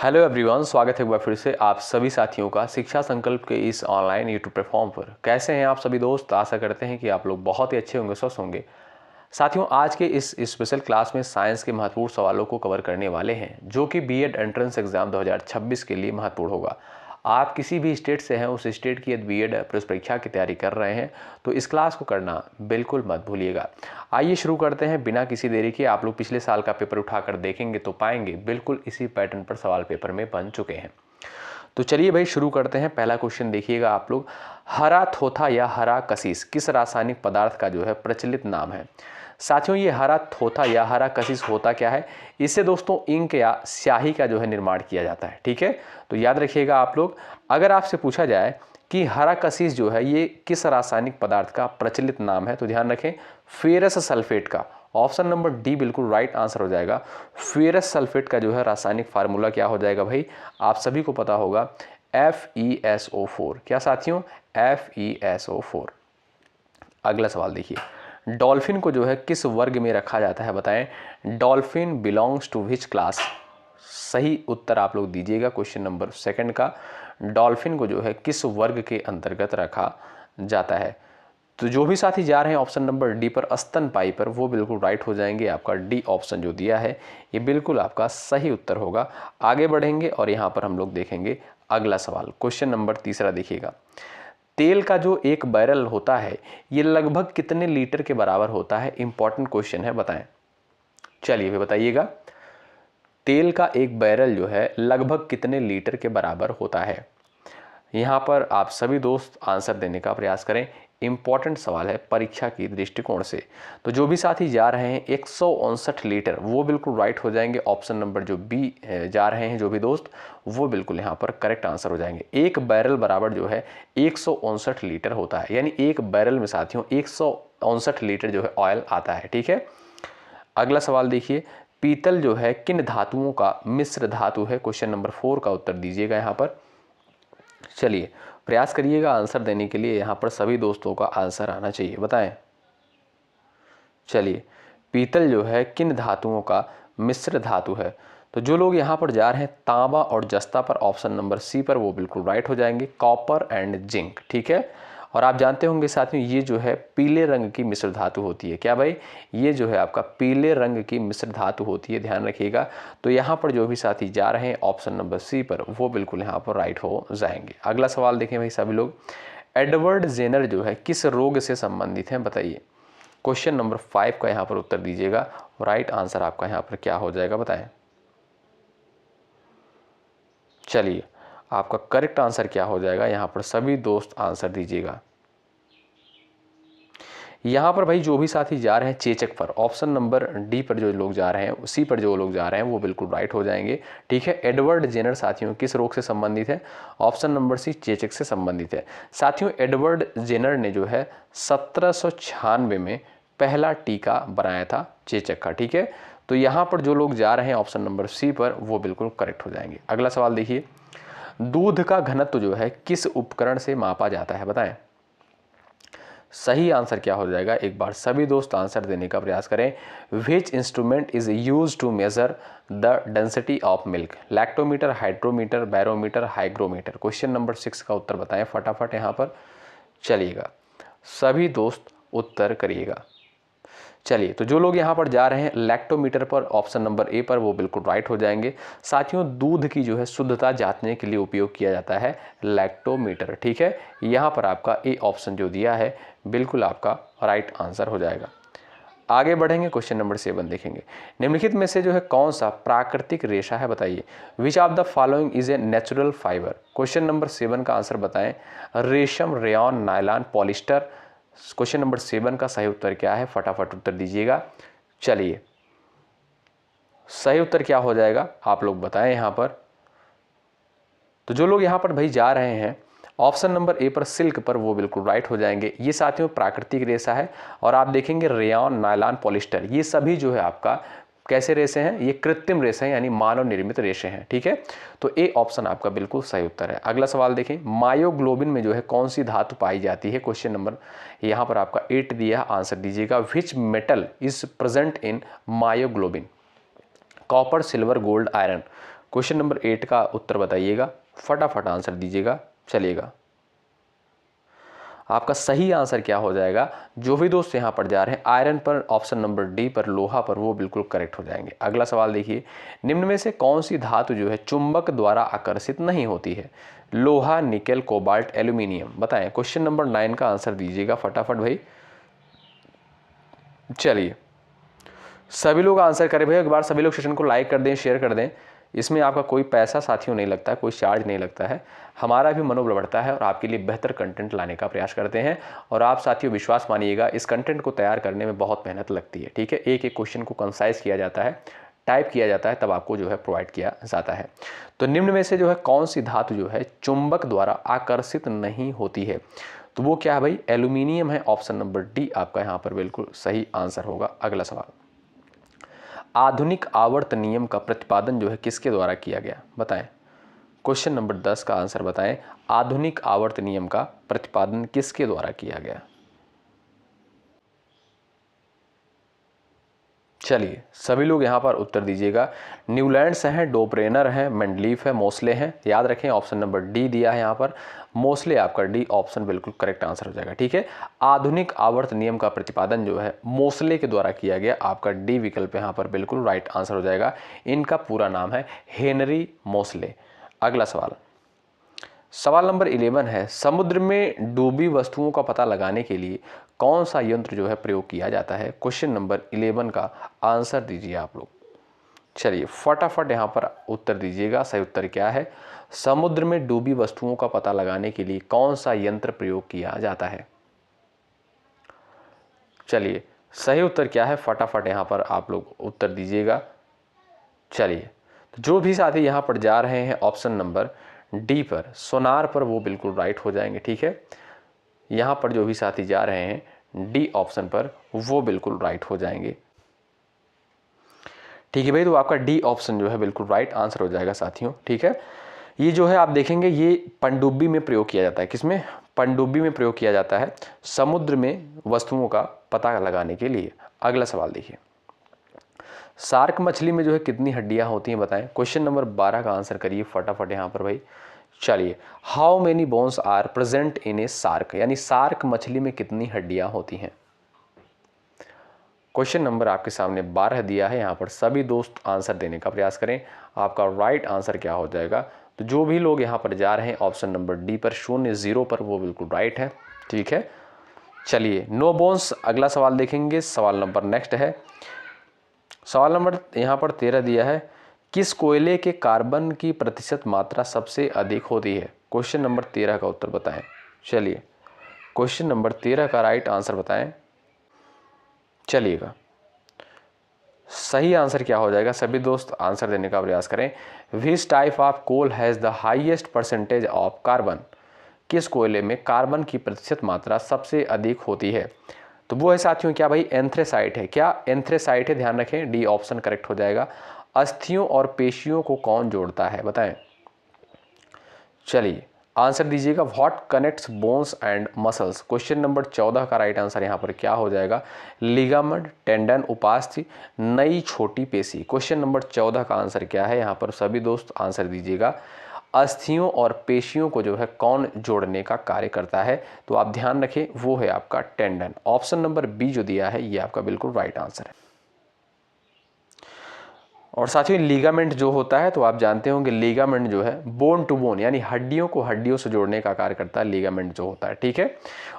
Hello everyone, स्वागत है एक बार फिर से आप सभी साथियों का शिक्षा संकल्प के इस ऑनलाइन यूट्यूब प्लेटफॉर्म पर। कैसे हैं आप सभी दोस्त? आशा करते हैं कि आप लोग बहुत ही अच्छे होंगे, स्वस्थ होंगे। साथियों, आज के इस स्पेशल क्लास में साइंस के महत्वपूर्ण सवालों को कवर करने वाले हैं, जो कि बीएड एंट्रेंस एग्जाम 2026 के लिए महत्वपूर्ण होगा। आप किसी भी स्टेट से हैं, उस स्टेट की यदि बीएड प्रवेश परीक्षा की तैयारी कर रहे हैं तो इस क्लास को करना बिल्कुल मत भूलिएगा। आइए शुरू करते हैं बिना किसी देरी के। आप लोग पिछले साल का पेपर उठाकर देखेंगे तो पाएंगे बिल्कुल इसी पैटर्न पर सवाल पेपर में बन चुके हैं। तो चलिए भाई शुरू करते हैं। पहला क्वेश्चन देखिएगा आप लोग, हरा थोथा या हरा कशिश किस रासायनिक पदार्थ का जो है प्रचलित नाम है? साथियों, ये हरा थोथा या हरा कशिश होता क्या है? इससे दोस्तों इंक या स्याही का जो है निर्माण किया जाता है। ठीक है, तो याद रखिएगा आप लोग। अगर आपसे पूछा जाए कि हरा कशिश जो है ये किस रासायनिक पदार्थ का प्रचलित नाम है, तो ध्यान रखें फेरस सल्फेट का। ऑप्शन नंबर डी बिल्कुल राइट आंसर हो जाएगा। फेरस सल्फेट का जो है रासायनिक फार्मूला क्या हो जाएगा भाई? आप सभी को पता होगा, FeSO4। क्या साथियों? FeSO4। अगला सवाल देखिए, डॉल्फिन को जो है किस वर्ग में रखा जाता है? बताएं। Dolphin belongs to which class? सही उत्तर आप लोग दीजिएगा क्वेश्चन नंबर सेकंड का। डॉल्फिन को जो है किस वर्ग के अंतर्गत रखा जाता है? तो जो भी साथी जा रहे हैं ऑप्शन नंबर डी पर, स्तनपायी पर, वो बिल्कुल राइट हो जाएंगे। आपका डी ऑप्शन जो दिया है ये बिल्कुल आपका सही उत्तर होगा। आगे बढ़ेंगे और यहाँ पर हम लोग देखेंगे अगला सवाल। क्वेश्चन नंबर तीसरा देखिएगा, तेल का जो एक बैरल होता है ये लगभग कितने लीटर के बराबर होता है? इंपॉर्टेंट क्वेश्चन है, बताएं। चलिए भी बताइएगा, तेल का एक बैरल जो है लगभग कितने लीटर के बराबर होता है? यहाँ पर आप सभी दोस्त आंसर देने का प्रयास करें। इंपॉर्टेंट सवाल है परीक्षा की दृष्टिकोण से। तो जो भी साथी जा रहे हैं 159 लीटर, वो बिल्कुल राइट हो जाएंगे। ऑप्शन नंबर जो बी जा रहे हैं जो भी दोस्त, वो बिल्कुल यहाँ पर करेक्ट आंसर हो जाएंगे। एक बैरल बराबर जो है 159 लीटर होता है, यानी एक बैरल में साथियों 159 लीटर जो है ऑयल आता है। ठीक है, अगला सवाल देखिए, पीतल जो है किन धातुओं का मिश्र धातु है? क्वेश्चन नंबर 4 का उत्तर दीजिएगा यहाँ पर। चलिए प्रयास करिएगा आंसर देने के लिए, यहाँ पर सभी दोस्तों का आंसर आना चाहिए, बताएं। चलिए, पीतल जो है किन धातुओं का मिश्र धातु है? तो जो लोग यहाँ पर जा रहे हैं तांबा और जस्ता पर, ऑप्शन नंबर सी पर, वो बिल्कुल राइट हो जाएंगे, कॉपर एंड जिंक। ठीक है, और आप जानते होंगे साथियों ये जो है पीले रंग की मिश्र धातु होती है। क्या भाई? ये जो है आपका पीले रंग की मिश्र धातु होती है, ध्यान रखिएगा। तो यहाँ पर जो भी साथी जा रहे हैं ऑप्शन नंबर सी पर, वो बिल्कुल यहाँ पर राइट हो जाएंगे। अगला सवाल देखें भाई सभी लोग, एडवर्ड जेनर जो है किस रोग से संबंधित हैं? बताइए। क्वेश्चन नंबर 5 का यहाँ पर उत्तर दीजिएगा। राइट आंसर आपका यहाँ पर क्या हो जाएगा, बताएं। चलिए, आपका करेक्ट आंसर क्या हो जाएगा? यहाँ पर सभी दोस्त आंसर दीजिएगा। यहाँ पर भाई जो भी साथी जा रहे हैं चेचक पर, ऑप्शन नंबर डी पर जो लोग जा रहे हैं, सी पर जो लोग जा रहे हैं, वो बिल्कुल राइट हो जाएंगे। ठीक है, एडवर्ड जेनर साथियों किस रोग से संबंधित है? ऑप्शन नंबर सी चेचक से संबंधित है। साथियों, एडवर्ड जेनर ने जो है 1796 में पहला टीका बनाया था चेचक का। ठीक है, तो यहाँ पर जो लोग जा रहे हैं ऑप्शन नंबर सी पर, वो बिल्कुल करेक्ट हो जाएंगे। अगला सवाल देखिए, दूध का घनत्व जो है किस उपकरण से मापा जाता है? बताएं। सही आंसर क्या हो जाएगा? एक बार सभी दोस्त आंसर देने का प्रयास करें। Which instrument is use to measure the density of milk? Lactometer, hydrometer, barometer, hygrometer. Question number 6 का उत्तर बताएं फटाफट यहाँ पर। चलिएगा, सभी दोस्त उत्तर करिएगा। चलिए, तो जो लोग यहाँ पर जा रहे हैं लैक्टोमीटर पर, ऑप्शन नंबर ए पर, वो बिल्कुल राइट हो जाएंगे। साथियों, दूध की जो है शुद्धता जांचने के लिए उपयोग किया जाता है लैक्टोमीटर। ठीक है, यहाँ पर आपका ए ऑप्शन जो दिया है बिल्कुल आपका राइट आंसर हो जाएगा। आगे बढ़ेंगे, क्वेश्चन नंबर 7 देखेंगे, निम्नलिखित में से जो है कौन सा प्राकृतिक रेशा है? बताइए। Which of the following is a natural fibre? Question number 7 का आंसर बताएं। रेशम, rayon, nylon, polyester. Question number 7 का सही उत्तर क्या है? फटाफट उत्तर दीजिएगा। चलिए, सही उत्तर क्या हो जाएगा आप लोग बताएं यहाँ पर। तो जो लोग यहाँ पर भाई जा रहे हैं ऑप्शन नंबर ए पर, सिल्क पर, वो बिल्कुल राइट हो जाएंगे। ये साथियों प्राकृतिक रेशा है। और आप देखेंगे रेयॉन, नायलॉन, पॉलिस्टर, ये सभी जो है आपका कैसे रेशे हैं? ये कृत्रिम रेशे हैं, यानी मानव निर्मित रेशे हैं। ठीक है, तो ए ऑप्शन आपका बिल्कुल सही उत्तर है। अगला सवाल देखें, मायोग्लोबिन में जो है कौन सी धातु पाई जाती है? क्वेश्चन नंबर यहाँ पर आपका 8 दिया, आंसर दीजिएगा। Which metal is present in myoglobin? Copper, silver, gold, iron. Question number 8 का उत्तर बताइएगा, फटाफट आंसर दीजिएगा। चलिएगा, आपका सही आंसर क्या हो जाएगा? जो भी दोस्त यहाँ पर जा रहे हैं आयरन पर, ऑप्शन नंबर डी पर, लोहा पर, वो बिल्कुल करेक्ट हो जाएंगे। अगला सवाल देखिए, निम्न में से कौन सी धातु जो है चुंबक द्वारा आकर्षित नहीं होती है? लोहा, निकेल, कोबाल्ट, एल्यूमिनियम। बताएं। क्वेश्चन नंबर 9 का आंसर दीजिएगा फटाफट भाई। चलिए, सभी लोग आंसर करें भाई। एक बार सभी लोग सेशन को लाइक कर दें, शेयर कर दें। इसमें आपका कोई पैसा साथियों नहीं लगता, कोई चार्ज नहीं लगता है। हमारा भी मनोबल बढ़ता है और आपके लिए बेहतर कंटेंट लाने का प्रयास करते हैं। और आप साथियों विश्वास मानिएगा, इस कंटेंट को तैयार करने में बहुत मेहनत लगती है। ठीक है, एक एक क्वेश्चन को कंसाइज किया जाता है, टाइप किया जाता है, तब आपको जो है प्रोवाइड किया जाता है। तो निम्न में से जो है कौन सी धातु जो है चुंबक द्वारा आकर्षित नहीं होती है? तो वो क्या है भाई? एल्यूमिनियम है। ऑप्शन नंबर डी आपका यहाँ पर बिल्कुल सही आंसर होगा। अगला सवाल, आधुनिक आवर्त नियम का प्रतिपादन जो है किसके द्वारा किया गया? बताएं। क्वेश्चन नंबर 10 का आंसर बताएं। आधुनिक आवर्त नियम का प्रतिपादन किसके द्वारा किया गया? चलिए, सभी लोग यहाँ पर उत्तर दीजिएगा। न्यूलैंड्स हैं, डोब्रेनर हैं, मेंडलीफ है, मोस्ले हैं। याद रखें, ऑप्शन नंबर डी दिया है यहाँ पर, मोस्ले आपका डी ऑप्शन बिल्कुल करेक्ट आंसर हो जाएगा। ठीक है, आधुनिक आवर्त नियम का प्रतिपादन जो है मोस्ले के द्वारा किया गया। आपका डी विकल्प यहाँ पर बिल्कुल राइट आंसर हो जाएगा। इनका पूरा नाम है हेनरी मोस्ले। अगला सवाल, सवाल नंबर 11 है, समुद्र में डूबी वस्तुओं का पता लगाने के लिए कौन सा यंत्र जो है प्रयोग किया जाता है? क्वेश्चन नंबर 11 का आंसर दीजिए आप लोग। चलिए, फटाफट यहाँ पर उत्तर दीजिएगा। सही उत्तर क्या है? समुद्र में डूबी वस्तुओं का पता लगाने के लिए कौन सा यंत्र प्रयोग किया जाता है? चलिए, सही उत्तर क्या है? फटाफट यहाँ पर आप लोग उत्तर दीजिएगा। चलिए, तो जो भी साथी यहाँ पर जा रहे हैं ऑप्शन नंबर डी पर, सोनार पर, वो बिल्कुल राइट हो जाएंगे। ठीक है, यहाँ पर जो भी साथी जा रहे हैं डी ऑप्शन पर, वो बिल्कुल राइट हो जाएंगे। ठीक है भाई, तो आपका डी ऑप्शन जो है बिल्कुल राइट आंसर हो जाएगा साथियों। ठीक है, ये जो है आप देखेंगे ये पनडुब्बी में प्रयोग किया जाता है। किसमें? पनडुब्बी में प्रयोग किया जाता है समुद्र में वस्तुओं का पता लगाने के लिए। अगला सवाल देखिए, शार्क मछली में जो है कितनी हड्डियां होती हैं? बताएं। क्वेश्चन नंबर 12 का आंसर करिए फटाफट यहाँ पर भाई। चलिए, how many bones are present in a shark, यानी शार्क मछली में कितनी हड्डियां होती हैं? क्वेश्चन नंबर आपके सामने 12 दिया है। यहाँ पर सभी दोस्त आंसर देने का प्रयास करें। आपका राइट आंसर क्या हो जाएगा? तो जो भी लोग यहाँ पर जा रहे हैं ऑप्शन नंबर डी पर, 0 पर, वो बिल्कुल राइट है। ठीक है, चलिए, नो बोन्स। अगला सवाल देखेंगे। सवाल नंबर नेक्स्ट है, सवाल नंबर यहाँ पर 13 दिया है, किस कोयले के कार्बन की प्रतिशत मात्रा सबसे अधिक होती है? क्वेश्चन नंबर 13 का उत्तर बताएं। चलिए, क्वेश्चन नंबर 13 का राइट आंसर बताएं। चलिएगा, सही आंसर क्या हो जाएगा? सभी दोस्त आंसर देने का प्रयास करें। Which type of coal has the highest percentage of carbon? किस कोयले में कार्बन की प्रतिशत मात्रा सबसे अधिक होती है? तो वो है साथियों क्या भाई? एंथ्रेसाइट है। क्या? एंथ्रेसाइट है, ध्यान रखें, डी ऑप्शन करेक्ट हो जाएगा। अस्थियों और पेशियों को कौन जोड़ता है? बताएं। चलिए, आंसर दीजिएगा। What connects bones and muscles? Question number 14 का राइट आंसर यहाँ पर क्या हो जाएगा? लिगामेंट, टेंडन, उपास्थि, नई छोटी पेशी। क्वेश्चन नंबर 14 का आंसर क्या है? यहाँ पर सभी दोस्त आंसर दीजिएगा। अस्थियों और पेशियों को जो है कौन जोड़ने का कार्य करता है? तो आप ध्यान रखें, वो है आपका टेंडन। ऑप्शन नंबर बी जो दिया है ये आपका बिल्कुल राइट आंसर है। और साथियों, लीगामेंट जो होता है तो आप जानते होंगे, लीगामेंट जो है बोन टू बोन, यानी हड्डियों को हड्डियों से जोड़ने का कार्य करता है लीगामेंट जो होता है। ठीक है,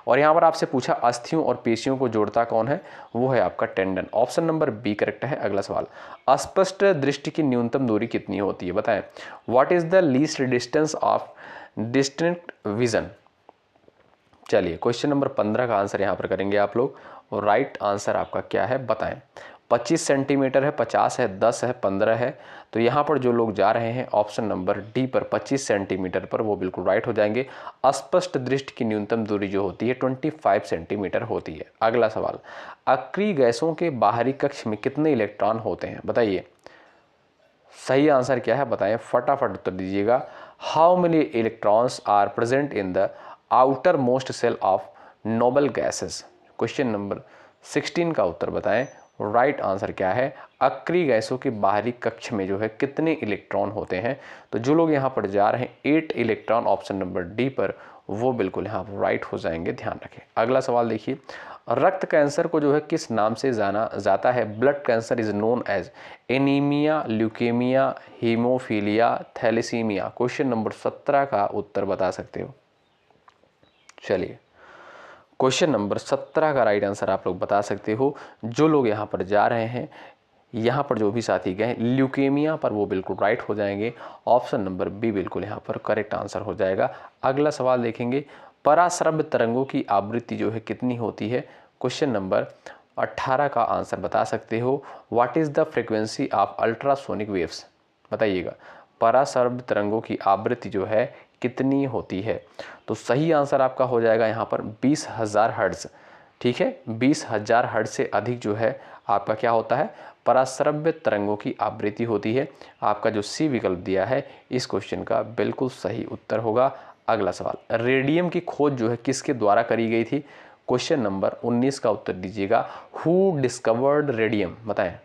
और यहाँ पर आपसे पूछा अस्थियों और पेशियों को जोड़ता कौन है? वो है आपका tendon. Option number B correct है। अगला सवाल, अस्पष्ट दृष्टि की न्यूनतम दूरी कितनी होती है? बताएं। What is the least distance of distinct vision? चलिए, क्वेश्चन नंबर 15 का आंसर यहाँ पर करेंगे आप लोग, और राइट आंसर आपका क्या है? बताएं। 25 सेंटीमीटर है, 50 है, 10 है, 15 है। तो यहाँ पर जो लोग जा रहे हैं ऑप्शन नंबर डी पर, 25 सेंटीमीटर पर, वो बिल्कुल राइट हो जाएंगे। अस्पष्ट दृष्टि की न्यूनतम दूरी जो होती है 25 सेंटीमीटर होती है। अगला सवाल, अक्रिय गैसों के बाहरी कक्ष में कितने इलेक्ट्रॉन होते हैं? बताइए। सही आंसर क्या है? बताएं, फटाफट उत्तर दीजिएगा। How many electrons are present in the outer most shell of noble gases? Question number 16 का उत्तर बताएं। राइट आंसर क्या है, अक्रिय गैसों के बाहरी कक्ष में जो है कितने इलेक्ट्रॉन होते हैं। तो जो लोग यहाँ पर जा रहे हैं 8 इलेक्ट्रॉन ऑप्शन नंबर डी पर, वो बिल्कुल यहाँ पर राइट हो जाएंगे, ध्यान रखें। अगला सवाल देखिए, रक्त कैंसर को जो है किस नाम से जाना जाता है। Blood cancer is known as anaemia, leukaemia, haemophilia, thalassaemia. Question number 17 का उत्तर बता सकते हो। चलिए, क्वेश्चन नंबर 17 का राइट आंसर आप लोग बता सकते हो। जो लोग यहाँ पर जा रहे हैं, यहाँ पर जो भी साथी गए ल्यूकेमिया पर, वो बिल्कुल राइट हो जाएंगे। ऑप्शन नंबर बी बिल्कुल यहाँ पर करेक्ट आंसर हो जाएगा। अगला सवाल देखेंगे, पराश्रव्य तरंगों की आवृत्ति जो है कितनी होती है। क्वेश्चन नंबर 18 का आंसर बता सकते हो। What is the frequency of ultrasonic waves, बताइएगा। पराश्रव्य तरंगों की आवृत्ति जो है कितनी होती है। तो सही आंसर आपका हो जाएगा यहाँ पर 20,000 हर्ट्ज। ठीक है, 20,000 हर्ट्ज से अधिक जो है आपका क्या होता है, पराश्रव्य तरंगों की आवृत्ति होती है। आपका जो सी विकल्प दिया है इस क्वेश्चन का बिल्कुल सही उत्तर होगा। अगला सवाल, रेडियम की खोज जो है किसके द्वारा करी गई थी। क्वेश्चन नंबर 19 का उत्तर दीजिएगा। हु डिस्कवर्ड रेडियम, बताएं।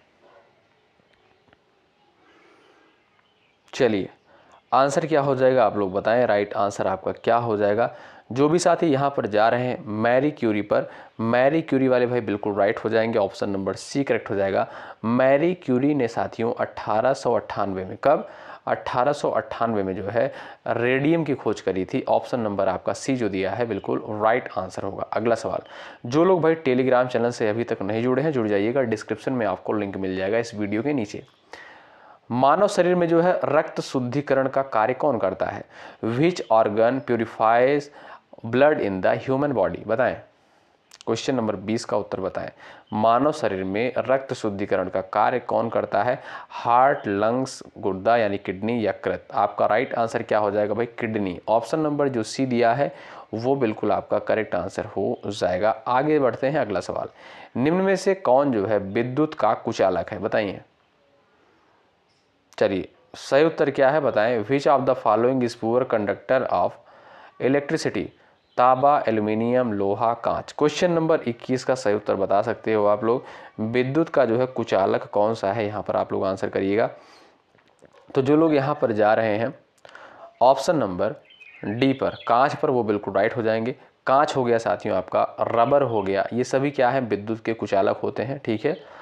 चलिए, आंसर क्या हो जाएगा आप लोग बताएं, राइट आंसर आपका क्या हो जाएगा। जो भी साथी यहाँ पर जा रहे हैं मैरी क्यूरी पर, मैरी क्यूरी वाले भाई बिल्कुल राइट हो जाएंगे। ऑप्शन नंबर सी करेक्ट हो जाएगा। मैरी क्यूरी ने साथियों 1898 में, कब, 1898 में जो है रेडियम की खोज करी थी। ऑप्शन नंबर आपका सी जो दिया है बिल्कुल राइट आंसर होगा। अगला सवाल, जो लोग भाई टेलीग्राम चैनल से अभी तक नहीं जुड़े हैं, जुड़ जाइएगा, डिस्क्रिप्शन में आपको लिंक मिल जाएगा इस वीडियो के नीचे। मानव शरीर में जो है रक्त शुद्धिकरण का कार्य कौन करता है। Which organ purifies blood in the human body, बताएं। क्वेश्चन नंबर 20 का उत्तर बताएं। मानव शरीर में रक्त शुद्धिकरण का कार्य कौन करता है। हार्ट, लंग्स, गुर्दा यानी किडनी, यकृत। आपका राइट आंसर क्या हो जाएगा भाई, किडनी। ऑप्शन नंबर जो सी दिया है वो बिल्कुल आपका करेक्ट आंसर हो जाएगा। आगे बढ़ते हैं, अगला सवाल, निम्न में से कौन जो है विद्युत का कुचालक है, बताइए। चलिए, सही उत्तर क्या है बताएं। Which of the following is poor conductor of electricity. तांबा, एल्यूमिनियम, लोहा, कांच। क्वेश्चन नंबर 21 का सही उत्तर बता सकते हो आप लोग। विद्युत का जो है कुचालक कौन सा है, यहाँ पर आप लोग आंसर करिएगा। तो जो लोग यहाँ पर जा रहे हैं ऑप्शन नंबर डी पर, कांच पर, वो बिल्कुल राइट हो जाएंगे। कांच हो गया साथियों आपका, रबर हो गया, ये सभी क्या है, विद्युत के कुचालक होते हैं। ठीक है,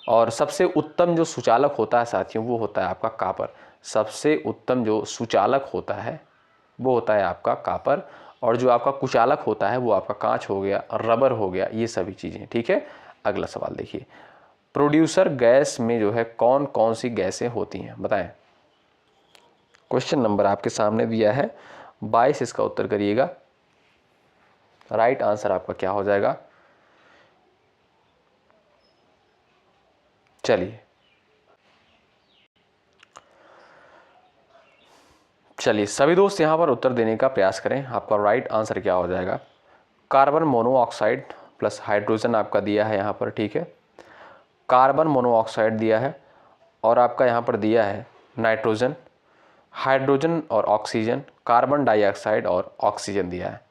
और सबसे उत्तम जो सुचालक होता है साथियों वो होता है आपका कापर। सबसे उत्तम जो सुचालक होता है वो होता है आपका कापर, और जो आपका कुचालक होता है वो आपका कांच हो गया, रबर हो गया, ये सभी चीज़ें। ठीक है, अगला सवाल देखिए, प्रोड्यूसर गैस में जो है कौन कौन सी गैसें होती हैं, बताएं। क्वेश्चन नंबर आपके सामने दिया है 22, इसका उत्तर करिएगा। राइट आंसर आपका क्या हो जाएगा। चलिए सभी दोस्त यहाँ पर उत्तर देने का प्रयास करें। आपका राइट आंसर क्या हो जाएगा, कार्बन मोनोऑक्साइड प्लस हाइड्रोजन आपका दिया है यहाँ पर। ठीक है, कार्बन मोनोऑक्साइड दिया है, और आपका यहाँ पर दिया है नाइट्रोजन, हाइड्रोजन और ऑक्सीजन, कार्बन डाइऑक्साइड और ऑक्सीजन दिया है।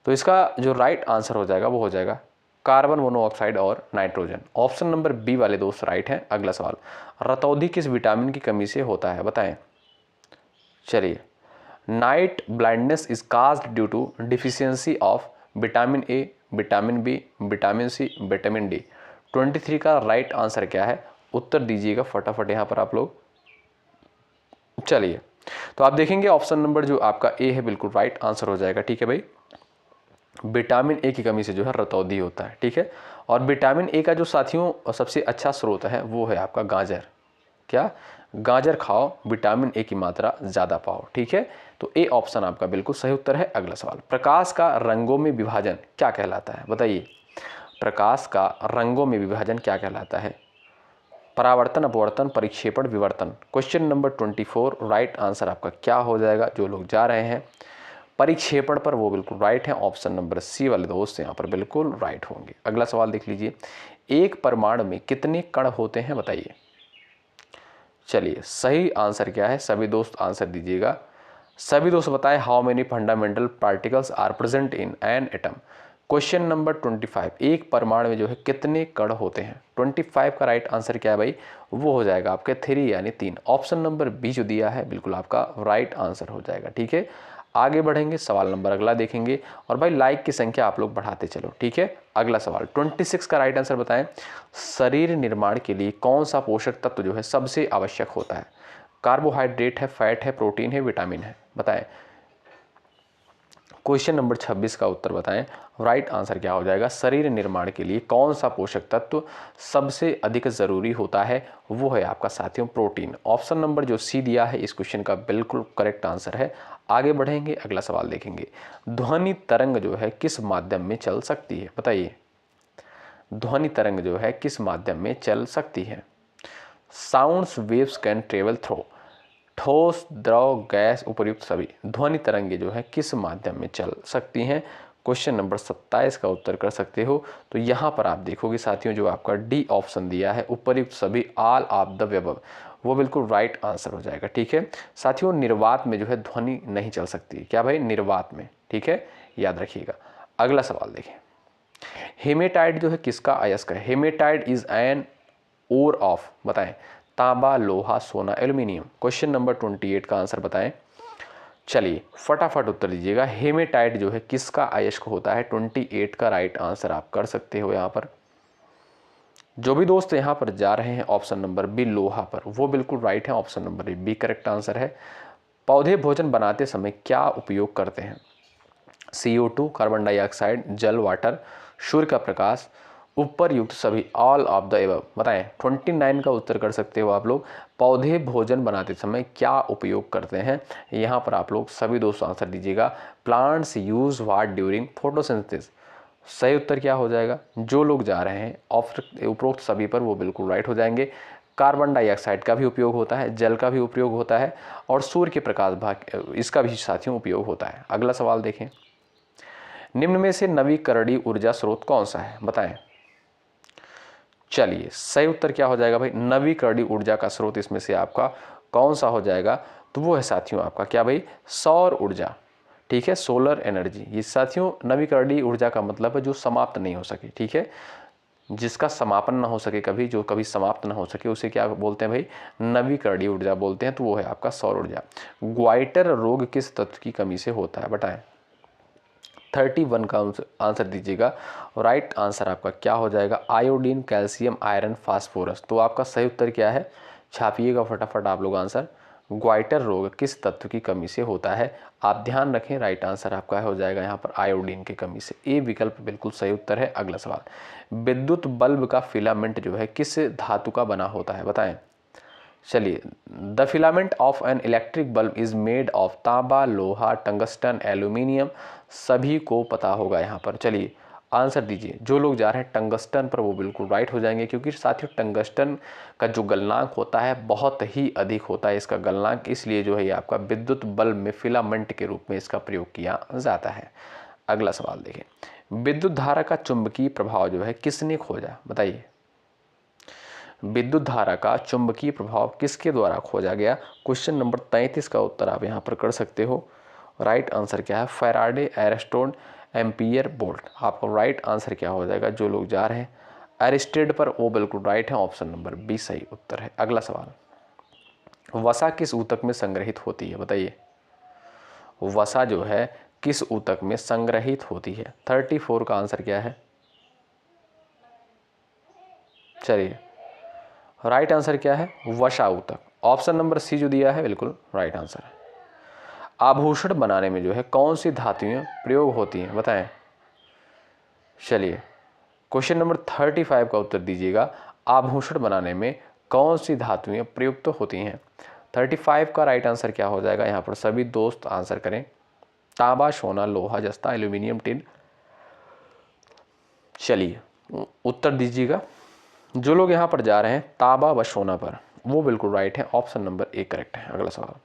तो इसका जो राइट आंसर हो जाएगा वो हो जाएगा कार्बन मोनोऑक्साइड और नाइट्रोजन। ऑप्शन नंबर बी वाले दोस्त राइट हैं। अगला सवाल, रतौंधी किस विटामिन की कमी से होता है, बताएं। चलिए, night blindness is caused due to deficiency of vitamin A, vitamin B, vitamin C, vitamin D. 23 का राइट आंसर क्या है, उत्तर दीजिएगा फटाफट यहाँ पर आप लोग। चलिए, तो आप देखेंगे ऑप्शन नंबर जो आपका ए है बिल्कुल राइट आंसर हो जाएगा। ठीक है भाई, विटामिन ए की कमी से जो है रतौंधी होता है। ठीक है, और विटामिन ए का जो साथियों सबसे अच्छा स्रोत है वो है आपका गाजर। क्या, गाजर खाओ, विटामिन ए की मात्रा ज़्यादा पाओ। ठीक है, तो ए ऑप्शन आपका बिल्कुल सही उत्तर है। अगला सवाल, प्रकाश का रंगों में विभाजन क्या कहलाता है, बताइए। प्रकाश का रंगों में विभाजन क्या कहलाता है। परावर्तन, अपवर्तन, परिक्षेपण, विवर्तन। क्वेश्चन नंबर 24 राइट आंसर आपका क्या हो जाएगा। जो लोग जा रहे हैं परिक्षेपण पर वो बिल्कुल राइट है। ऑप्शन नंबर सी वाले दोस्त यहाँ पर बिल्कुल राइट होंगे। अगला सवाल देख लीजिए, एक परमाणु में कितने कण होते हैं, बताइए। चलिए, सही आंसर क्या है, सभी दोस्त आंसर दीजिएगा। सभी दोस्त बताएं, how many fundamental particles are present in an atom. Question number 25, एक परमाणु में जो है कितने कण होते हैं? 25 का राइट आंसर क्या है भाई? वो हो जाएगा आपके 3 यानी 3। ऑप्शन नंबर बी जो दिया है बिल्कुल आपका राइट आंसर हो जाएगा। ठीक है, आगे बढ़ेंगे, सवाल नंबर अगला देखेंगे। और भाई लाइक की संख्या आप लोग बढ़ाते चलो। ठीक है, अगला सवाल 26 का राइट आंसर बताएं। शरीर निर्माण के लिए कौन सा पोषक तत्व जो है सबसे आवश्यक होता है? कार्बोहाइड्रेट है, फैट है, प्रोटीन है, विटामिन है, बताएं। क्वेश्चन नंबर 26 का उत्तर बताएं। राइट आंसर क्या हो जाएगा? शरीर निर्माण के लिए कौन सा पोषक तत्व सबसे अधिक जरूरी होता है? वो है आपका साथियों प्रोटीन। ऑप्शन नंबर जो सी दिया है इस क्वेश्चन का बिल्कुल करेक्ट आंसर है। आगे बढ़ेंगे, अगला सवाल देखेंगे। ध्वनि तरंग जो है किस माध्यम में चल सकती है? बताइए, ध्वनि तरंग जो है किस माध्यम में चल सकती है? Sounds waves can travel through, ठोस, द्रव, गैस, उपर्युक्त सभी। ध्वनि तरंगे जो है किस माध्यम में चल सकती हैं? क्वेश्चन नंबर 27 का उत्तर कर सकते हो। तो यहाँ पर आप देखोगे साथियों जो आपका डी ऑप्शन दिया है उपर्युक्त सभी, ऑल ऑफ द अबव, वो बिल्कुल राइट आंसर हो जाएगा। ठीक है साथियों, निर्वात में जो है ध्वनि नहीं चल सकती। क्या भाई? निर्वात में। ठीक है, याद रखिएगा। अगला सवाल देखें। हेमेटाइट जो है किसका अयस्क है? Haematite is an ore of, बताएं। तांबा, लोहा, सोना, एल्यूमिनियम। क्वेश्चन नंबर 28 का आंसर बताएं। चलिए फटाफट उत्तर दीजिएगा। हेमेटाइट जो है किसका अयस्क होता है? 28 का राइट आंसर आप कर सकते हो। यहाँ पर जो भी दोस्त यहाँ पर जा रहे हैं ऑप्शन नंबर बी लोहा पर, वो बिल्कुल राइट है। Option number B correct answer है। पौधे भोजन बनाते समय क्या उपयोग करते हैं? CO2, कार्बन डाइऑक्साइड, जल, वाटर, सूर्य का प्रकाश, ऊपर युक्त सभी, ऑल ऑफ द एबव, बताएं। 29 का उत्तर कर सकते हो आप लोग। पौधे भोजन बनाते समय क्या उपयोग करते हैं? यहाँ पर आप लोग सभी दोस्त आंसर दीजिएगा। Plants use what during photosynthesis. सही उत्तर क्या हो जाएगा? जो लोग जा रहे हैं उपरोक्त सभी पर वो बिल्कुल राइट हो जाएंगे। कार्बन डाइऑक्साइड का भी उपयोग होता है, जल का भी उपयोग होता है और सूर्य के प्रकाश भाग इसका भी साथियों उपयोग होता है। अगला सवाल देखें। निम्न में से नवीकरणीय ऊर्जा स्रोत कौन सा है? बताएं। चलिए सही उत्तर क्या हो जाएगा भाई? नवीकरणीय ऊर्जा का स्रोत इसमें से आपका कौन सा हो जाएगा? तो वो है साथियों आपका क्या भाई? सौर ऊर्जा। ठीक है, सोलर एनर्जी। ये साथियों नवीकरणीय ऊर्जा का मतलब है जो समाप्त नहीं हो सके। ठीक है, जिसका समापन ना हो सके कभी, जो कभी समाप्त ना हो सके, उसे क्या बोलते हैं भाई? नवीकरणीय ऊर्जा बोलते हैं। तो वो है आपका सौर ऊर्जा। ग्वाइटर रोग किस तत्व की कमी से होता है? बताएं। 31 का आंसर दीजिएगा। राइट आंसर आपका क्या हो जाएगा? Iodine, calcium, iron, phosphorus. तो आपका सही उत्तर क्या है? छापिएगा फटाफट आप लोग आंसर। ग्वाइटर रोग किस तत्व की कमी से होता है? आप ध्यान रखें, राइट आंसर आपका हो जाएगा यहाँ पर आयोडीन की कमी से। ए विकल्प बिल्कुल सही उत्तर है। अगला सवाल। विद्युत बल्ब का फिलामेंट जो है किस धातु का बना होता है? बताएं। चलिए, the filament of an electric bulb is made of तांबा, लोहा, टंगस्टन, एल्यूमिनियम। सभी को पता होगा यहाँ पर। चलिए आंसर दीजिए। जो लोग जा रहे हैं टंगस्टन पर वो बिल्कुल राइट हो जाएंगे, क्योंकि साथियों टंगस्टन का जो गलनांक होता है बहुत ही अधिक होता है इसका गलनांक, इसलिए जो है ये आपका विद्युत बल्ब में फिलामेंट के रूप में इसका प्रयोग किया जाता है। अगला सवाल देखें। विद्युत धारा का चुंबकीय प्रभाव जो है किसने खोजा? बताइए। विद्युत धारा का चुंबकीय प्रभाव किसके द्वारा खोजा गया? क्वेश्चन नंबर 33 का उत्तर आप यहाँ पर कर सकते हो। राइट आंसर क्या है? फैराडे, एरिस्टोन, एम्पियर, बोल्ट। आपका राइट आंसर क्या हो जाएगा? जो लोग जा रहे हैं एरिस्टेड पर वो बिल्कुल राइट है। ऑप्शन नंबर बी सही उत्तर है। अगला सवाल। वसा किस ऊतक में संग्रहित होती है? बताइए। वसा जो है किस ऊतक में संग्रहित होती है? 34 का आंसर क्या है? चलिए राइट आंसर क्या है? वसा ऊतक। ऑप्शन नंबर सी जो दिया है बिल्कुल राइट आंसर है। आभूषण बनाने में जो है कौन सी धातुएं प्रयोग होती हैं? बताएं। चलिए क्वेश्चन नंबर 35 का उत्तर दीजिएगा। आभूषण बनाने में कौन सी धातुएं प्रयुक्त होती हैं? 35 का राइट आंसर क्या हो जाएगा? यहाँ पर सभी दोस्त आंसर करें। तांबा, सोना, लोहा, जस्ता, एल्यूमिनियम, टिन। चलिए उत्तर दीजिएगा। जो लोग यहाँ पर जा रहे हैं तांबा व सोना पर, वो बिल्कुल राइट है। ऑप्शन नंबर ए करेक्ट है। अगला सवाल।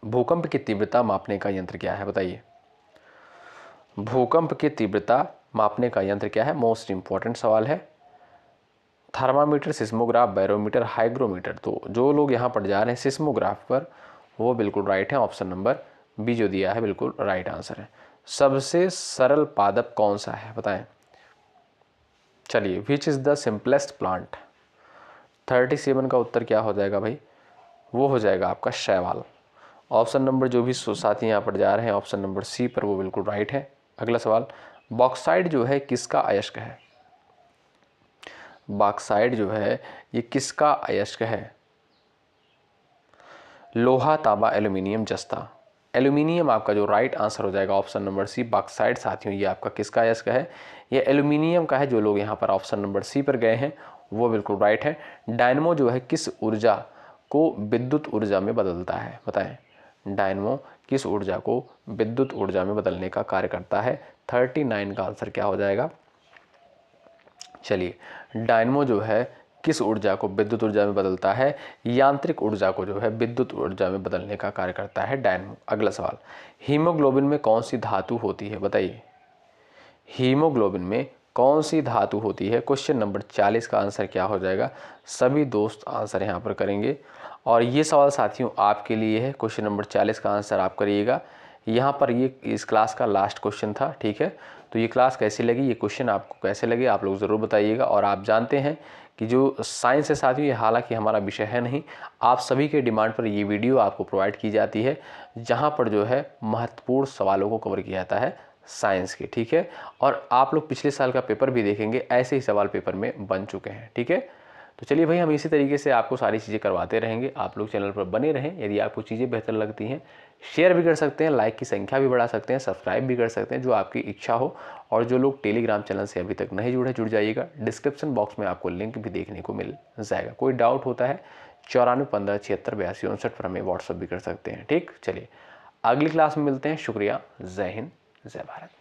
भूकंप की तीव्रता मापने का यंत्र क्या है? बताइए। भूकंप की तीव्रता मापने का यंत्र क्या है? मोस्ट इंपॉर्टेंट सवाल है। Thermometer, seismograph, barometer, hygrometer. तो जो लोग यहाँ पर जा रहे हैं सिस्मोग्राफ पर, वो बिल्कुल राइट है। ऑप्शन नंबर बी जो दिया है बिल्कुल राइट आंसर है। सबसे सरल पादप कौन सा है बताएं। चलिए, which is the simplest plant. 37 का उत्तर क्या हो जाएगा भाई, वो हो जाएगा आपका शैवाल। ऑप्शन नंबर जो भी साथी यहाँ पर जा रहे हैं ऑप्शन नंबर सी पर, वो बिल्कुल राइट है। अगला सवाल, बॉक्साइट जो है किसका अयस्क है। बॉक्साइट जो है ये किसका अयस्क है। लोहा, तांबा, एल्यूमिनियम, जस्ता। एल्यूमिनियम आपका जो राइट आंसर हो जाएगा ऑप्शन नंबर सी। बॉक्साइट साथियों ये आपका किसका अयस्क है, ये एल्यूमिनियम का है। जो लोग यहाँ पर ऑप्शन नंबर सी पर गए हैं वो बिल्कुल राइट है। डायनमो जो है किस ऊर्जा को विद्युत ऊर्जा में बदलता है बताएं। डायनमो किस ऊर्जा को विद्युत ऊर्जा में बदलने का कार्य करता है। 39 का आंसर क्या हो जाएगा। चलिए, डायनमो जो है किस ऊर्जा को विद्युत ऊर्जा में बदलता है, यांत्रिक ऊर्जा को जो है विद्युत ऊर्जा में बदलने का कार्य करता है डायनमो। अगला सवाल, हीमोग्लोबिन में कौन सी धातु होती है बताइए। हीमोग्लोबिन में कौन सी धातु होती है। क्वेश्चन नंबर 40 का आंसर क्या हो जाएगा। सभी दोस्त आंसर यहाँ पर करेंगे और ये सवाल साथियों आपके लिए है। क्वेश्चन नंबर 40 का आंसर आप करिएगा। यहाँ पर ये इस क्लास का लास्ट क्वेश्चन था, ठीक है। तो ये क्लास कैसी लगी, ये क्वेश्चन आपको कैसे लगे आप लोग ज़रूर बताइएगा। और आप जानते हैं कि जो साइंस है साथियों, ये हालांकि हमारा विषय है नहीं, आप सभी के डिमांड पर ये वीडियो आपको प्रोवाइड की जाती है, जहाँ पर जो है महत्वपूर्ण सवालों को कवर किया जाता है साइंस के, ठीक है। और आप लोग पिछले साल का पेपर भी देखेंगे, ऐसे ही सवाल पेपर में बन चुके हैं, ठीक है। तो चलिए भाई, हम इसी तरीके से आपको सारी चीज़ें करवाते रहेंगे। आप लोग चैनल पर बने रहें। यदि आपको चीज़ें बेहतर लगती हैं, शेयर भी कर सकते हैं, लाइक की संख्या भी बढ़ा सकते हैं, सब्सक्राइब भी कर सकते हैं, जो आपकी इच्छा हो। और जो लोग टेलीग्राम चैनल से अभी तक नहीं जुड़े, जुड़ जाइएगा। डिस्क्रिप्शन बॉक्स में आपको लिंक भी देखने को मिल जाएगा। कोई डाउट होता है 9415768259 पर हमें व्हाट्सअप भी कर सकते हैं, ठीक। चलिए, अगली क्लास में मिलते हैं। शुक्रिया। जय हिंद, जय भारत।